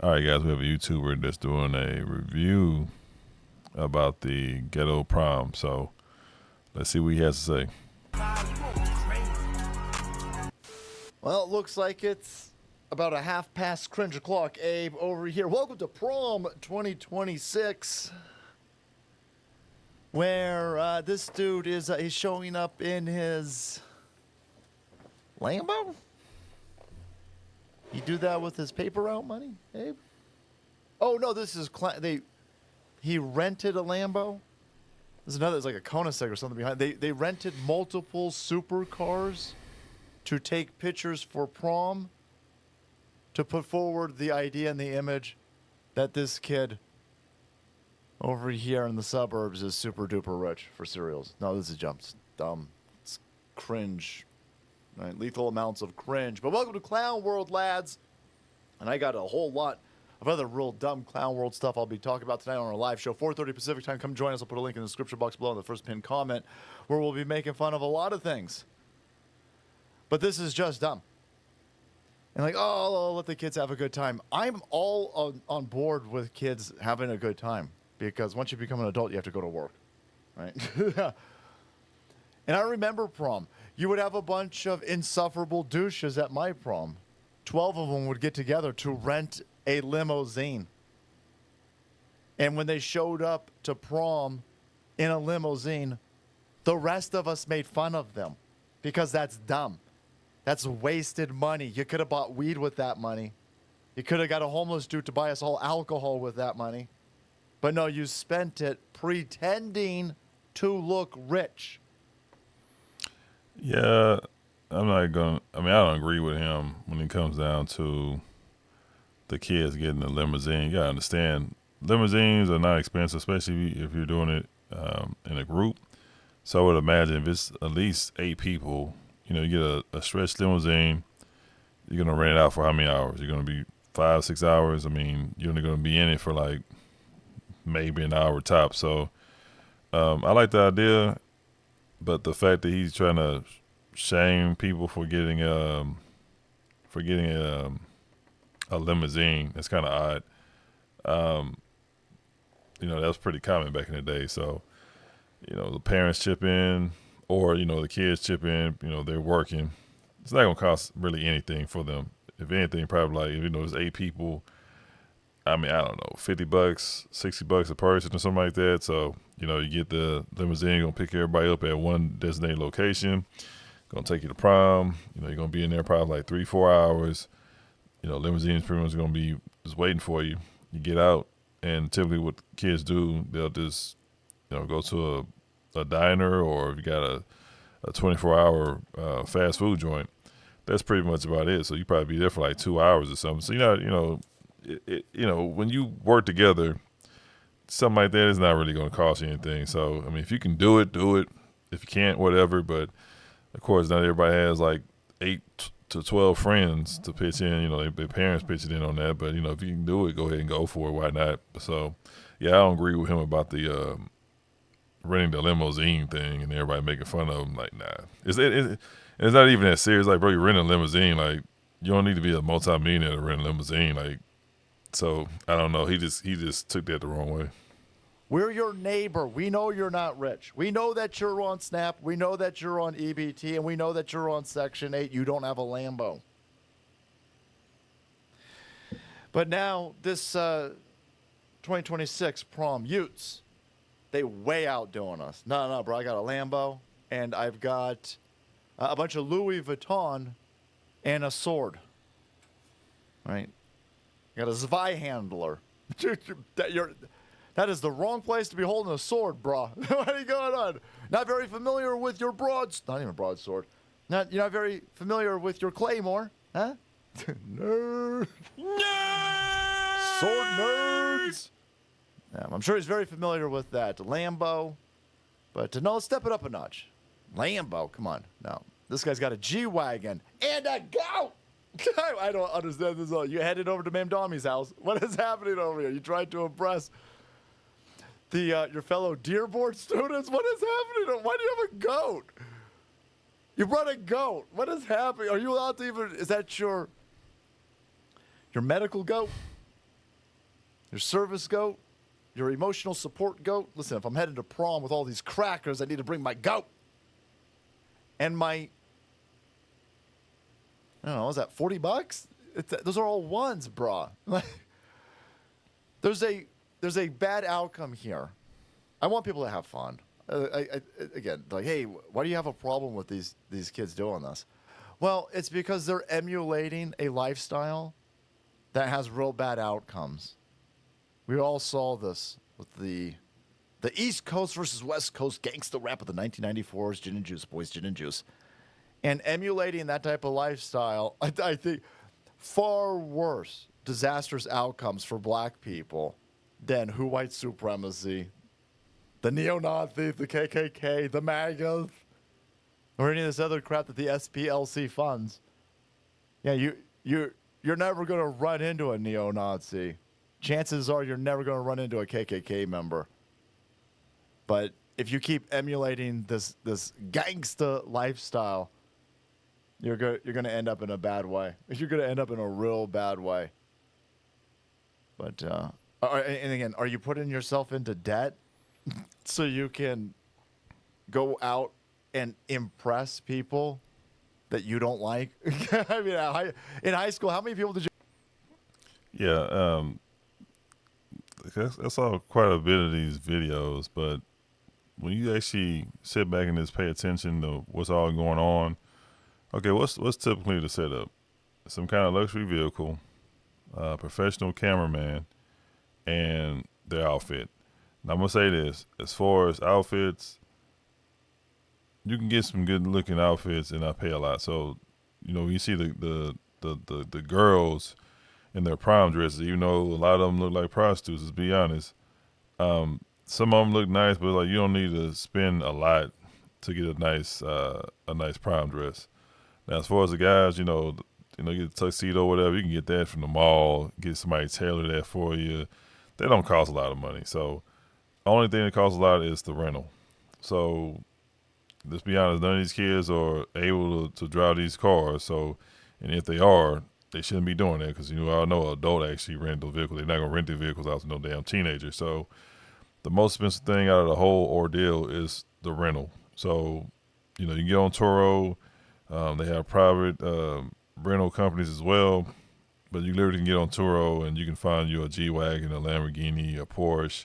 All right, guys, we have a YouTuber that's doing a review about the Ghetto Prom. So let's see what he has to say. Well, it looks like it's about a half past cringe o'clock, Abe, over here. Welcome to Prom 2026, where this dude is he's showing up in his Lambo? He do that with his paper route money, Abe? Oh, no, this is... he rented a Lambo? There's like a Koenigsegg or something behind. They rented multiple supercars to take pictures for prom, to put forward the idea and the image that this kid over here in the suburbs is super duper rich for cereals. No, this is jumps. Dumb. It's cringe. Right? Lethal amounts of cringe. But welcome to Clown World, lads. And I got a whole lot of other real dumb Clown World stuff I'll be talking about tonight on our live show, 4:30 Pacific time. Come join us. I'll put a link in the description box below in the first pinned comment, where we'll be making fun of a lot of things. But this is just dumb. And like, oh, let the kids have a good time. I'm all on board with kids having a good time, because once you become an adult, you have to go to work, right? And I remember prom. You would have a bunch of insufferable douches at my prom. 12 of them would get together to rent a limousine. And when they showed up to prom in a limousine, the rest of us made fun of them because that's dumb. That's wasted money. You could have bought weed with that money. You could have got a homeless dude to buy us all alcohol with that money. But no, you spent it pretending to look rich. Yeah, I'm not going to, I don't agree with him when it comes down to the kids getting a limousine. You got to understand, limousines are not expensive, especially if you're doing it in a group. So I would imagine if it's at least 8 people, you get a stretched limousine, you're going to rent it out for how many hours? You're going to be 5, 6 hours. You're only going to be in it for like maybe an hour top. So I like the idea, but the fact that he's trying to shame people for getting a limousine, that's kind of odd. That was pretty common back in the day. So, the parents chip in, or, the kids chip in, they're working. It's not going to cost really anything for them. If anything, probably like, there's 8 people, I don't know, $50, $60 a person or something like that. So, you get the limousine, going to pick everybody up at one designated location, going to take you to prom. You're going to be in there probably like 3-4 hours. Limousine's pretty much going to be just waiting for you. You get out, and typically what kids do, they'll just, go to a diner, or if you got a 24-hour fast food joint, that's pretty much about it. So you probably be there for like 2 hours or something. So when you work together, something like that is not really going to cost you anything. So if you can do it, do it. If you can't, whatever. But of course, not everybody has like 8 to 12 friends to pitch in. Their parents pitching in on that. But if you can do it, go ahead and go for it. Why not? So yeah, I don't agree with him about the renting the limousine thing and everybody making fun of him. Like, nah, it's not even that serious. Like, bro, you rent a limousine. Like, you don't need to be a multi-millionaire to rent a limousine. Like, so I don't know. He just took that the wrong way. We're your neighbor. We know you're not rich. We know that you're on SNAP. We know that you're on EBT. And we know that you're on Section 8. You don't have a Lambo. But now, this 2026 prom, Utes, they way outdoing us. No, bro. I got a Lambo, and I've got a bunch of Louis Vuitton and a sword. Right? I got a Zweihandler. That is the wrong place to be holding a sword, bro. What are you going on? Not very familiar with your not even broadsword. You're not very familiar with your claymore, huh? Nerd. Sword nerds. Yeah, I'm sure he's very familiar with that. Lambo. But no, let's step it up a notch. Lambo, come on. No, this guy's got a G-Wagon and a goat. I don't understand this at all. You headed over to Ma'am Dommy's house. What is happening over here? You tried to impress your fellow Dearborn students? What is happening? Why do you have a goat? You brought a goat. What is happening? Are you allowed to even... Is that your medical goat? your service goat, your emotional support goat. Listen, if I'm headed to prom with all these crackers, I need to bring my goat. And my, I don't know, is that $40? Those are all ones, brah. There's a bad outcome here. I want people to have fun. Again, like, hey, why do you have a problem with these kids doing this? Well, it's because they're emulating a lifestyle that has real bad outcomes. We all saw this with the East Coast versus West Coast gangsta rap of the 1994's Gin and Juice, boys, Gin and Juice. And emulating that type of lifestyle, I think far worse disastrous outcomes for black people than who white supremacy, the neo-Nazis, the KKK, the MAGAs, or any of this other crap that the SPLC funds. Yeah, you're never going to run into a neo-Nazi. Chances are you're never going to run into a KKK member. But if you keep emulating this gangsta lifestyle, you're going to end up in a bad way. You're going to end up in a real bad way. But and again, are you putting yourself into debt so you can go out and impress people that you don't like? I mean, in high school, how many people did you? Yeah, I saw quite a bit of these videos, but when you actually sit back and just pay attention to what's all going on, okay, what's typically the setup? Some kind of luxury vehicle, professional cameraman, and their outfit. Now I'm gonna say this: as far as outfits, you can get some good looking outfits and not pay a lot. So, you see the girls in their prom dresses, even though a lot of them look like prostitutes. Let's be honest. Some of them look nice, but like you don't need to spend a lot to get a nice prom dress. Now, as far as the guys, get a tuxedo or whatever, you can get that from the mall. Get somebody to tailor that for you. They don't cost a lot of money. So, the only thing that costs a lot is the rental. So, let's be honest, none of these kids are able to drive these cars. So, and if they are, they shouldn't be doing that because I know an adult actually rent those vehicles. They're not gonna rent their vehicles out to no damn teenager. So, the most expensive thing out of the whole ordeal is the rental. So, you can get on Turo. They have private rental companies as well, but you literally can get on Turo and you can find you a G-Wagon, a Lamborghini, a Porsche,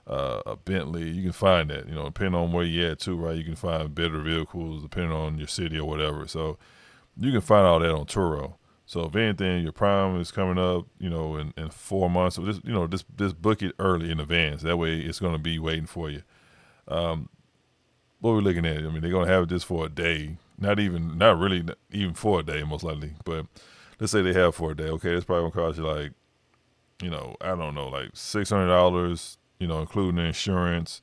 a Bentley. You can find that, depending on where you're at too, right? You can find better vehicles depending on your city or whatever. So you can find all that on Turo. So if anything, your prime is coming up, in 4 months. So just book it early in advance. That way it's going to be waiting for you. What we're looking at, I mean, they're going to have it just for a day. Not really even for a day, most likely. But let's say they have for a day. Okay, it's probably going to cost you like, I don't know, like $600, including the insurance.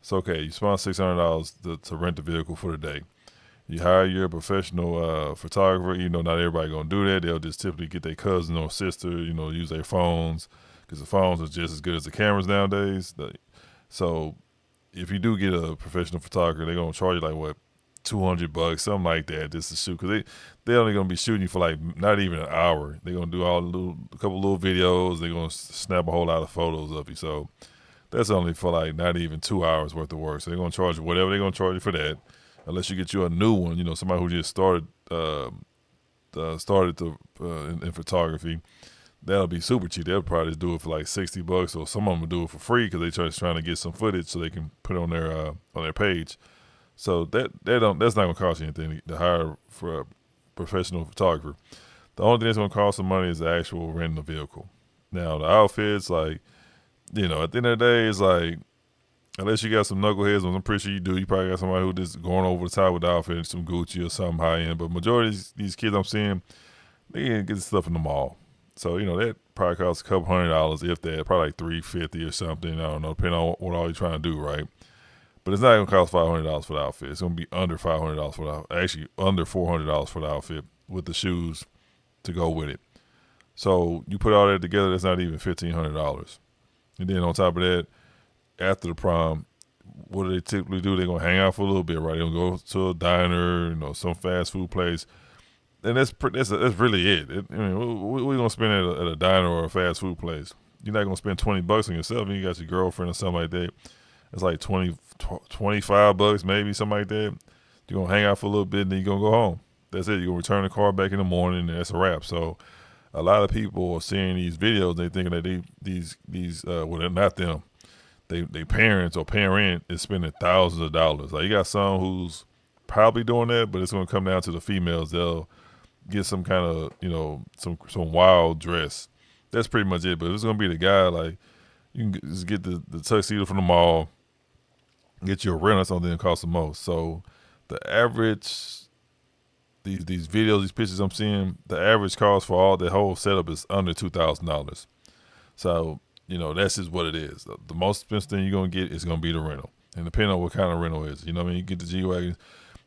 So, okay, you spend $600 to rent the vehicle for the day. You hire your professional photographer. Not everybody going to do that. They'll just typically get their cousin or sister, use their phones because the phones are just as good as the cameras nowadays. So if you do get a professional photographer, they're going to charge you like, what, $200, something like that, just to shoot. Because they're only going to be shooting you for like not even an hour. They're going to do a couple little videos. They're going to snap a whole lot of photos of you. So that's only for like not even 2 hours worth of work. So they're going to charge you whatever they're going to charge you for that. Unless you get you a new one, somebody who just started in photography, that'll be super cheap. They'll probably just do it for like $60, or some of them will do it for free because they're just trying to get some footage so they can put it on their page. So that's not gonna cost you anything to hire for a professional photographer. The only thing that's gonna cost some money is the actual renting the vehicle. Now the outfits, like, at the end of the day, it's like, unless you got some knuckleheads, which I'm pretty sure you do, you probably got somebody who just going over the top with the outfit, some Gucci or something high end. But majority of these kids I'm seeing, they can get stuff in the mall. So, that probably costs a couple $100, if that, probably like $350 or something. I don't know, depending on what all you're trying to do, right? But it's not gonna cost $500 for the outfit. It's gonna be under $500 for the outfit. Actually, under $400 for the outfit with the shoes to go with it. So you put all that together, that's not even $1,500. And then on top of that, after the prom, what do they typically do? They're gonna hang out for a little bit, right? They're gonna go to a diner, some fast food place, and that's really it. We're gonna spend at a diner or a fast food place. you're not gonna spend $20 on yourself. And you got your girlfriend or something like that. It's like 25 bucks maybe, something like that. You're gonna hang out for a little bit, and then you're gonna go home. That's it. You're gonna return the car back in the morning, and that's a wrap. So a lot of people are seeing these videos. They thinking that well, they're not them. They parents or parent is spending thousands of dollars. Like you got some who's probably doing that, but it's gonna come down to the females. They'll get some kind of some wild dress. That's pretty much it. But if it's gonna be the guy, like you can just get the tuxedo from the mall, get you a rent or something that costs the most. So the average these videos, these pictures I'm seeing, the average cost for all the whole setup is under $2,000. So that's just what it is. The most expensive thing you're gonna get is gonna be the rental, and depending on what kind of rental is, what I mean. You get the G wagon.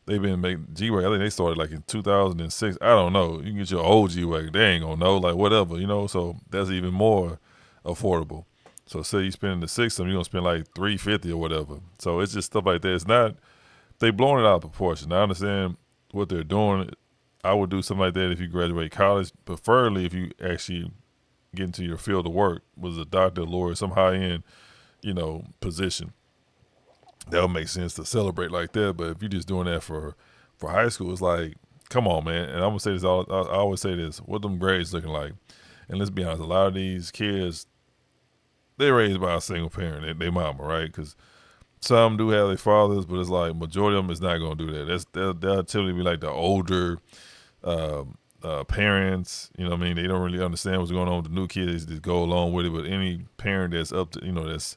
They've been making G wagon. I think they started like in 2006. I don't know. You can get your old G wagon. They ain't gonna know, like whatever, So that's even more affordable. So say you spend the system, you're gonna spend like $350 or whatever. So it's just stuff like that. It's not they blowing it out of proportion. I understand what they're doing. I would do something like that if you graduate college, preferably if you actually get into your field of work, was a doctor, lawyer, some high end, position. That would make sense to celebrate like that. But if you're just doing that for high school, it's like, come on, man. And I'm gonna say this. I always say this. What them grades looking like? And let's be honest, a lot of these kids, they're raised by a single parent, they mama, right? Because some do have their fathers, but it's like majority of them is not gonna do that. They'll typically be like the older uh, parents. You know what I mean? They don't really understand what's going on with the new kids. They just go along with it. But any parent that's up to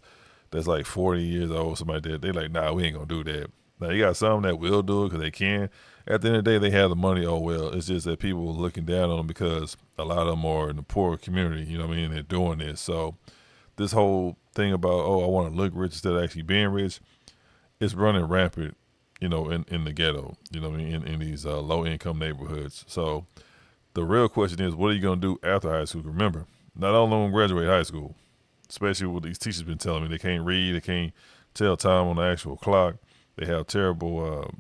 that's like 40 years old, something like that, they like, nah, we ain't gonna do that. Now you got some that will do it because they can. At the end of the day, they have the money. Oh well, it's just that people are looking down on them because a lot of them are in the poor community. You know what I mean? They're doing this. So this whole thing about, I want to look rich instead of actually being rich, it's running rampant. In the ghetto. You know what I mean? In these low income neighborhoods. So the real question is, what are you gonna do after high school? Remember, not all of them graduate high school. Especially what these teachers been telling me. They can't read. They can't tell time on the actual clock. They have terrible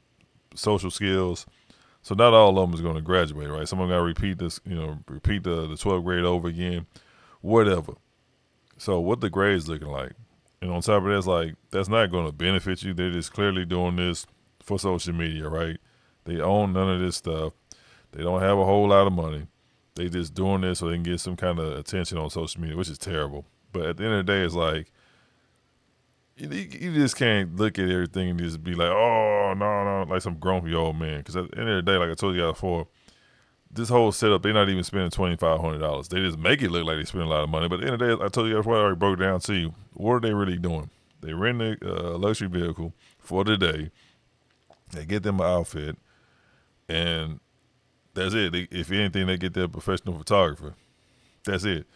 social skills. So not all of them is going to graduate, right? Someone got to repeat this, repeat the 12th grade over again, whatever. So what the grades looking like? And on top of that, it's like, that's not going to benefit you. They're just clearly doing this for social media, right? They own none of this stuff. They don't have a whole lot of money. They just doing this so they can get some kind of attention on social media, which is terrible. But at the end of the day, it's like, you just can't look at everything and just be like, oh, no, like some grumpy old man. Because at the end of the day, like I told you guys before, this whole setup, they're not even spending $2,500. They just make it look like they spend a lot of money. But at the end of the day, I told you guys before, I already broke down to you. What are they really doing? They rent a luxury vehicle for the day. They get them an outfit. And that's it. If anything, they get their professional photographer. That's it.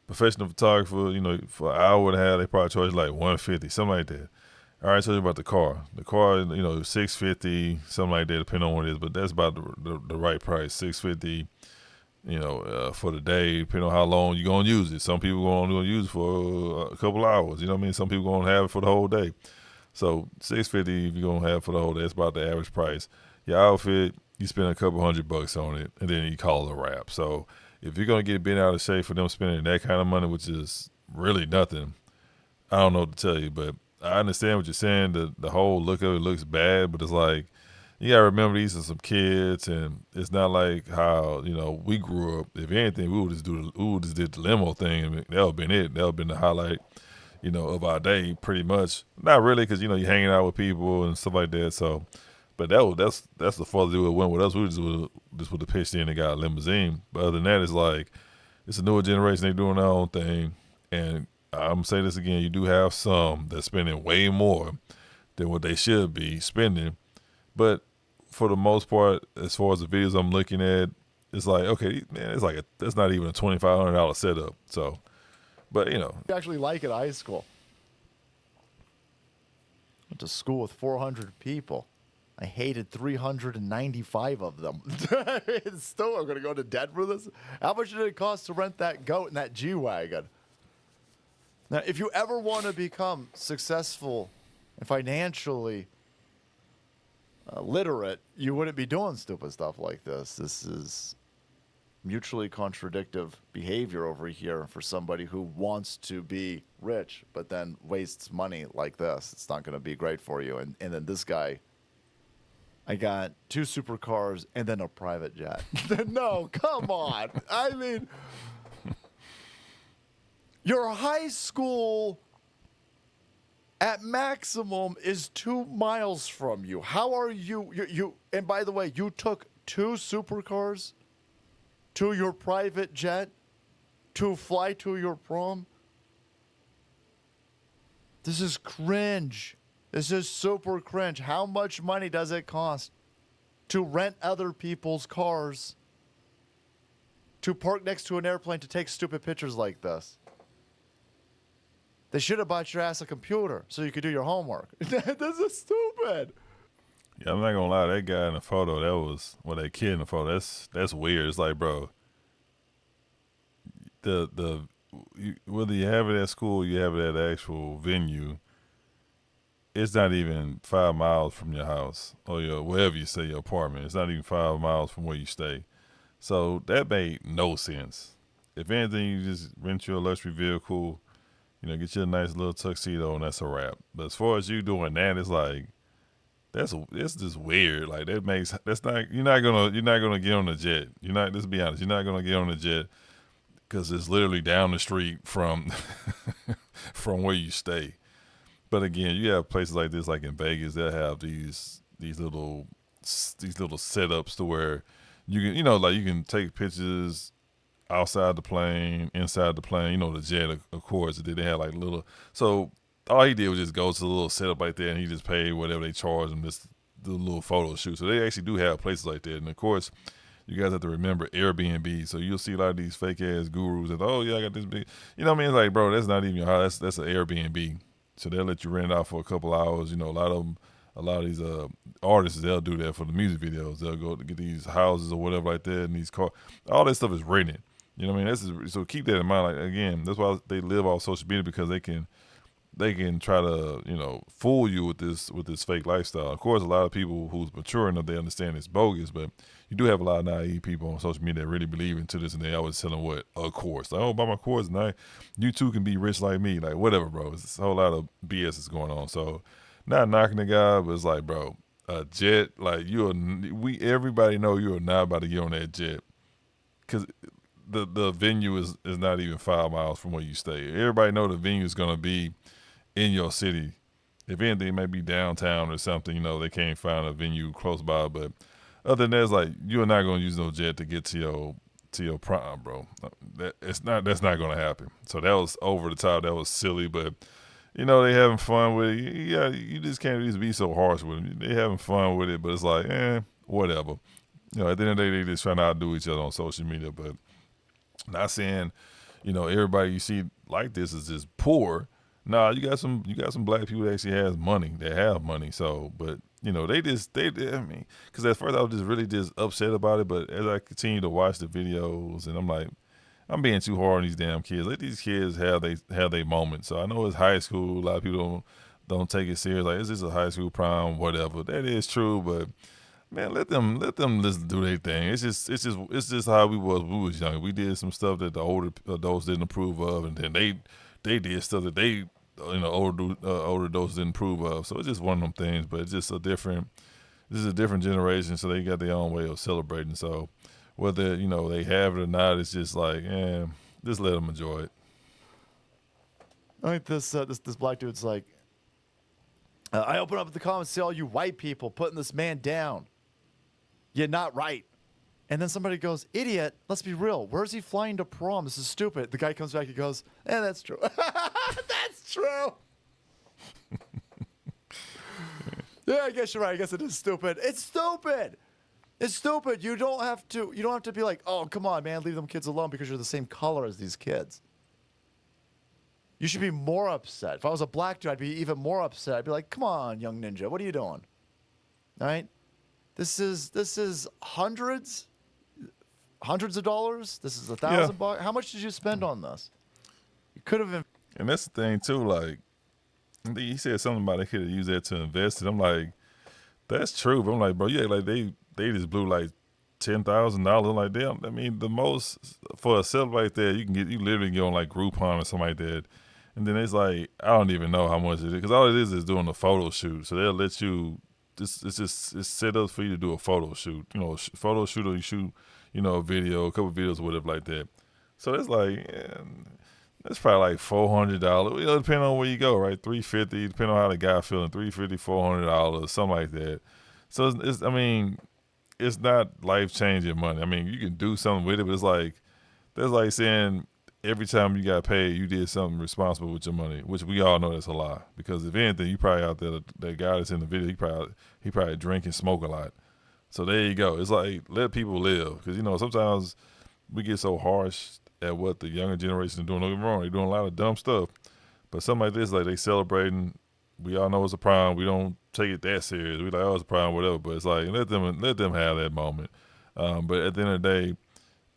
Professional photographer, for an hour and a half, they probably charge like $150, something like that. All right, I told you about the car. The car, $650, something like that, depending on what it is. But that's about the right price, $650. For the day, depending on how long you're gonna use it. Some people gonna use it for a couple hours. You know what I mean? Some people gonna have it for the whole day. So $650 if you're gonna have it for the whole day, that's about the average price. Your outfit, you spend a couple $100 on it, and then you call it a wrap. So if you're gonna get bent out of shape for them spending that kind of money, which is really nothing, I don't know what to tell you. But I understand what you're saying. The whole look of it looks bad, but it's like, you gotta remember these are some kids, and it's not like how we grew up. If anything, we would just did the limo thing, and that would have been it. That would have been the highlight, of our day, pretty much. Not really, because you're hanging out with people and stuff like that. So, but that's the farthest it would went with us. We just would have pitched in and got a limousine. But other than that, it's like, it's a newer generation. They doing their own thing, and I'm gonna say this again. You do have some that's spending way more than what they should be spending, but for the most part, as far as the videos I'm looking at, it's like, okay, man, it's like that's not even a $2,500 setup. So, but I actually like it at high school. Went to school with 400 people. I hated 395 of them. Still, I'm going to go to debt for this? How much did it cost to rent that goat and that G-Wagon? Now, if you ever want to become successful and financially literate, you wouldn't be doing stupid stuff like this. This is mutually contradictive behavior over here for somebody who wants to be rich but then wastes money like this. It's not going to be great for you. And then this guy, I got 2 supercars and then a private jet. No, come on. I mean, your high school at maximum is 2 miles from you. How are you? And by the way, you took 2 supercars to your private jet to fly to your prom? This is cringe. This is super cringe. How much money does it cost to rent other people's cars to park next to an airplane to take stupid pictures like this? They should have bought your ass a computer so you could do your homework. This is stupid. Yeah, I'm not gonna lie. That guy in the photo, that kid in the photo. That's weird. It's like, bro, whether you have it at school, you have it at the actual venue. It's not even 5 miles from your house or wherever you stay, your apartment. It's not even 5 miles from where you stay. So that made no sense. If anything, you just rent you a luxury vehicle, get you a nice little tuxedo, and that's a wrap. But as far as you doing that, it's like it's just weird. Like that's not you're not gonna get on the jet. You're not. Let's be honest. You're not gonna get on the jet because it's literally down the street from from where you stay. But again, you have places like this, like in Vegas, that have these little setups to where you can like you can take pictures outside the plane, inside the plane. The jet, of course. They had like little. So all he did was just go to the little setup right there, and he just paid whatever they charged him just the little photo shoot. So they actually do have places like that, and of course, you guys have to remember Airbnb. So you'll see a lot of these fake ass gurus that, oh yeah, I got this big. You know what I mean? It's like, bro, that's not even your house. That's an Airbnb. So they'll let you rent it out for a couple hours. A lot of these artists, they'll do that for the music videos. They'll go to get these houses or whatever like that, and these cars. All that stuff is rented. You know what I mean? So keep that in mind. Like again, that's why they live off social media, because they can try to fool you with this fake lifestyle. Of course, a lot of people who's mature enough, they understand it's bogus, but you do have a lot of naive people on social media that really believe into this, and they always tell them what a course. Like, oh, buy my course, and you too can be rich like me. Like whatever, bro. It's a whole lot of BS is going on. So not knocking the guy, but it's like, bro, a jet, like everybody know you are not about to get on that jet, because the venue is not even 5 miles from where you stay. Everybody know the venue is gonna be in your city. If anything, it may be downtown or something. They can't find a venue close by. But other than that, it's like you're not gonna use no jet to get to your prom, bro. That's not gonna happen. So that was over the top. That was silly, but they having fun with it. Yeah, you just can't just be so harsh with them. They having fun with it, but it's like, whatever. At the end of the day, they just trying to outdo each other on social media. But not saying, everybody you see like this is just poor. Nah, you got some black people that actually has money. They have money. So, but I mean, because at first I was just really just upset about it. But as I continue to watch the videos, and I'm like, I'm being too hard on these damn kids. Let these kids have they moment. So I know it's high school. A lot of people don't take it serious. Like, it's just a high school prom, whatever. That is true, but man, let them just do their thing. It's just how we was young. We did some stuff that the older adults didn't approve of, and then they did stuff that they older adults didn't approve of. So it's just one of them things. But it's just this is a different generation, so they got their own way of celebrating. So whether they have it or not, it's just like, just let them enjoy it. I think this black dude's like, I open up the comments, see all you white people putting this man down. You're not right. And then somebody goes, idiot, let's be real. Where's he flying to prom? This is stupid. The guy comes back and goes, that's true. That's true. Yeah, I guess you're right. I guess it is stupid. It's stupid. It's stupid. You don't have to be like, oh, come on, man, leave them kids alone because you're the same color as these kids. You should be more upset. If I was a black dude, I'd be even more upset. I'd be like, come on, young ninja, what are you doing? All right? This is hundreds of dollars. This is $1,000. How much did you spend on this? You could have. And that's the thing too. Like, he said something about they could have used that to invest. And I'm like, that's true. But I'm like, bro, yeah, like they just blew like $10,000. Like damn, I mean the most for a setup like that you literally get on like Groupon or something like that, and then it's like I don't even know how much it is because all it is doing a photo shoot. So they'll let you. It's set up for you to do a photo shoot. Photo shoot or you shoot a video, a couple videos or whatever like that. So it's like. That's probably like $400. Depending on where you go, right? $350, depending on how the guy feeling. $350, $400, something like that. So I mean, it's not life changing money. I mean, you can do something with it, but it's like that's like saying every time you got paid, you did something responsible with your money, which we all know that's a lie. Because if anything, you probably out there that guy that's in the video, he probably drink and smoke a lot. So there you go. It's like let people live because sometimes we get so harsh at what the younger generation is doing. Don't get me wrong, they're doing a lot of dumb stuff. But something like this, like they celebrating, we all know it's a prom. We don't take it that serious. We like, oh, it's a prom, whatever. But it's like let them have that moment. But at the end of the day,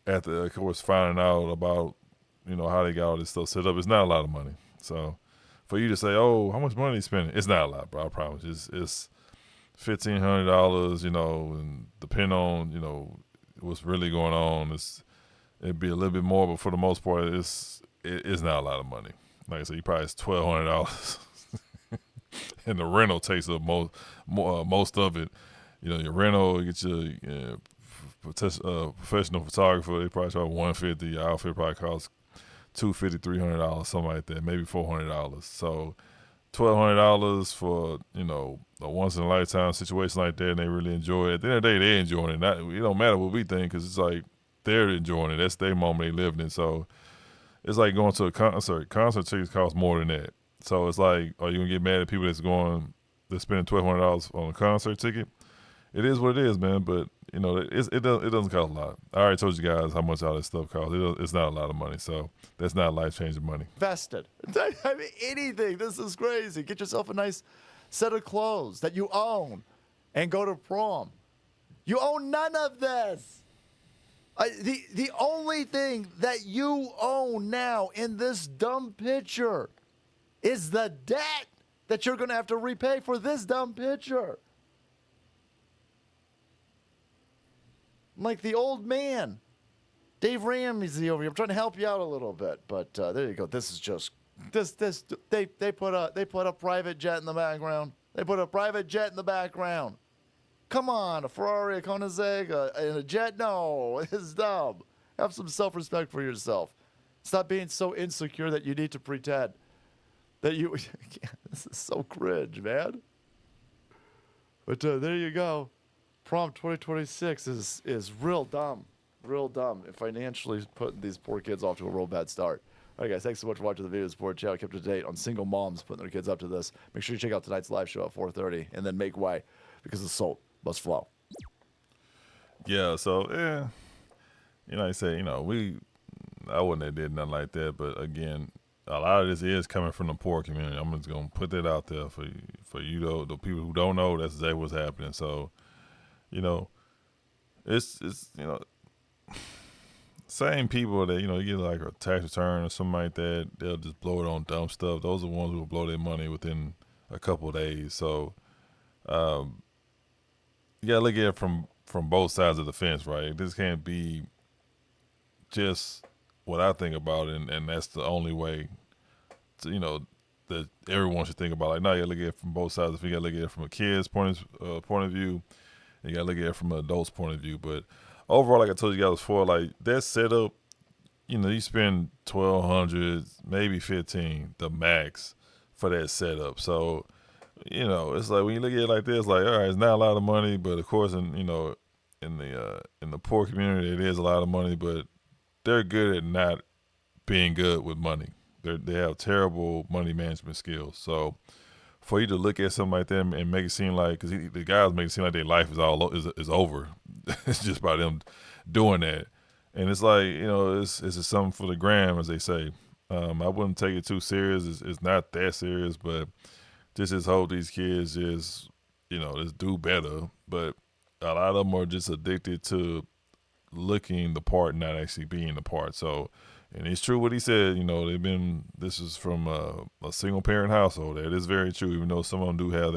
after of course finding out about how they got all this stuff set up, it's not a lot of money. So for you to say, oh, how much money you spending? It's not a lot, bro. I promise. It's $1,500. And depending on what's really going on, it'd be a little bit more, but for the most part, it's not a lot of money. Like I said, you probably it's $1,200, and the rental takes up most of it. Your rental, you get your professional photographer. They probably charge $150. Your outfit probably costs $250, $300, something like that, maybe $400. So $1,200 for a once in a lifetime situation like that, and they really enjoy it. At the end of the day, they're enjoying it. It don't matter what we think because it's like they're enjoying it. That's their moment they lived in. So it's like going to a concert. Concert tickets cost more than that. So it's like, are you gonna get mad at people that's spending $1,200 on a concert ticket? It is what it is, man. But it doesn't cost a lot. I already told you guys how much all this stuff costs. It's not a lot of money. So that's not life changing money. Vested. I mean, anything. This is crazy. Get yourself a nice set of clothes that you own and go to prom. You own none of this. The only thing that you own now in this dumb picture is the debt that you're going to have to repay for this dumb picture. Like the old man, Dave Ramsey over here. I'm trying to help you out a little bit, but there you go. This is just this. They put a private jet in the background. They put a private jet in the background. Come on, a Ferrari, a Koenigsegg, and a jet? No, it's dumb. Have some self-respect for yourself. Stop being so insecure that you need to pretend that you. This is so cringe, man. But there you go. Prom 2026 is real dumb, and financially putting these poor kids off to a real bad start. All right, guys, thanks so much for watching the video support channel. Kept up to date on single moms putting their kids up to this. Make sure you check out tonight's live show at 4:30, and then make way because the salt must flow. Yeah. So I say I wouldn't have did nothing like that, but again, a lot of this is coming from the poor community. I'm just gonna put that out there for the people who don't know. That's exactly what's happening. So. It's same people that you get like a tax return or something like that. They'll just blow it on dumb stuff. Those are the ones who will blow their money within a couple of days. So you gotta look at it from both sides of the fence, right? This can't be just what I think about it, and that's the only way to, that everyone should think about. Like, no, you gotta look at it from both sides. If you gotta look at it from a kid's point of view. You gotta look at it from an adult's point of view, but overall, like I told you guys before, like that setup, you spend 1,200, maybe 15, the max for that setup. So, it's like when you look at it like this, like all right, it's not a lot of money, but of course, in the poor community, it is a lot of money, but they're good at not being good with money. They have terrible money management skills. So. For you to look at something like that and make it seem like, because the guys make it seem like their life is over. It's just by them doing that, and it's like it's just something for the gram, as they say. I wouldn't take it too serious. It's not that serious, but just hope these kids just do better. But a lot of them are just addicted to looking the part, not actually being the part. So. And it's true what he said. This is from a single parent household. That is very true, even though some of them do have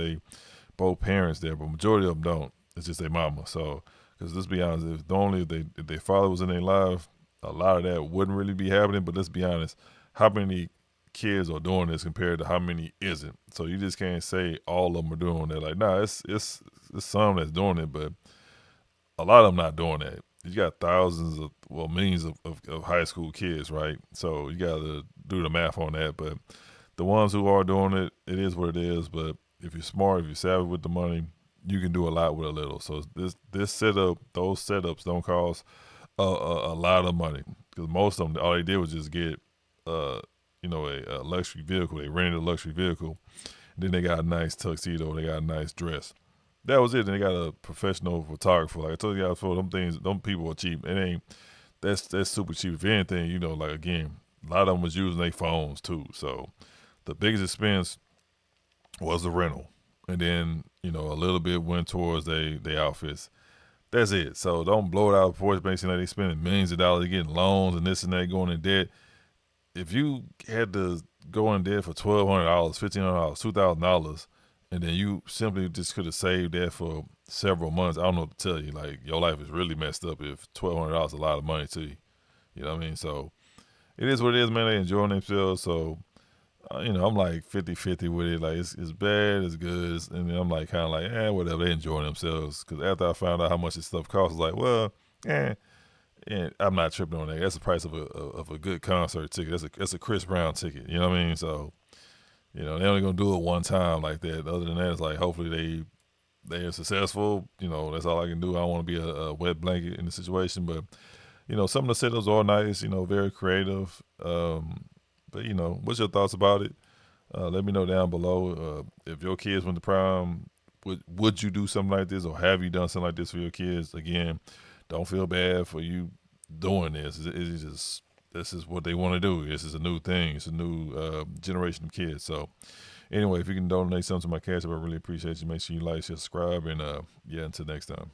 both parents there, but majority of them don't. It's just their mama. So Because let's be honest, if their father was in their life, a lot of that wouldn't really be happening. But let's be honest, how many kids are doing this compared to how many isn't? So you just can't say all of them are doing that. Like, nah, it's some that's doing it, but a lot of them not doing that. You got thousands of, well, millions of high school kids, right? So you got to do the math on that. But the ones who are doing it, it is what it is. But if you're smart, if you're savvy with the money, you can do a lot with a little. So this setup, those setups don't cost a lot of money because most of them, all they did was just get, uh, a luxury vehicle. They rented a luxury vehicle. Then they got a nice tuxedo. They got a nice dress. That was it. Then they got a professional photographer. Like I told you guys before, them things, them people are cheap. It ain't that's super cheap. If anything, like again, a lot of them was using their phones too. So the biggest expense was the rental, and then a little bit went towards they outfits. That's it. So don't blow it out of proportion. Basically, like they spending millions of dollars getting loans and this and that, going in debt. If you had to go in debt for $1,200, $1,500, $2,000, and then you simply just could have saved that for several months, I don't know what to tell you. Like your life is really messed up if $1,200 is a lot of money to you. You know what I mean? So it is what it is, man. They enjoying themselves. So I'm like 50-50 with it. Like it's bad, it's good, and then I'm like kind of like whatever. They enjoying themselves because after I found out how much this stuff costs, I was like, well, eh. And I'm not tripping on that. That's the price of a good concert ticket. That's a Chris Brown ticket. You know what I mean? So they only gonna do it one time like that. Other than that, it's like hopefully they are successful. That's all I can do. I don't want to be a wet blanket in the situation, but some of the setups are nice. Very creative. But what's your thoughts about it? Let me know down below. If your kids went to prom, would you do something like this, or have you done something like this for your kids? Again, don't feel bad for you doing this. It's just this is what they want to do. This is a new thing. It's a new generation of kids. So anyway, if you can donate something to my cash, I really appreciate you. Make sure you like, share, subscribe, and yeah, until next time.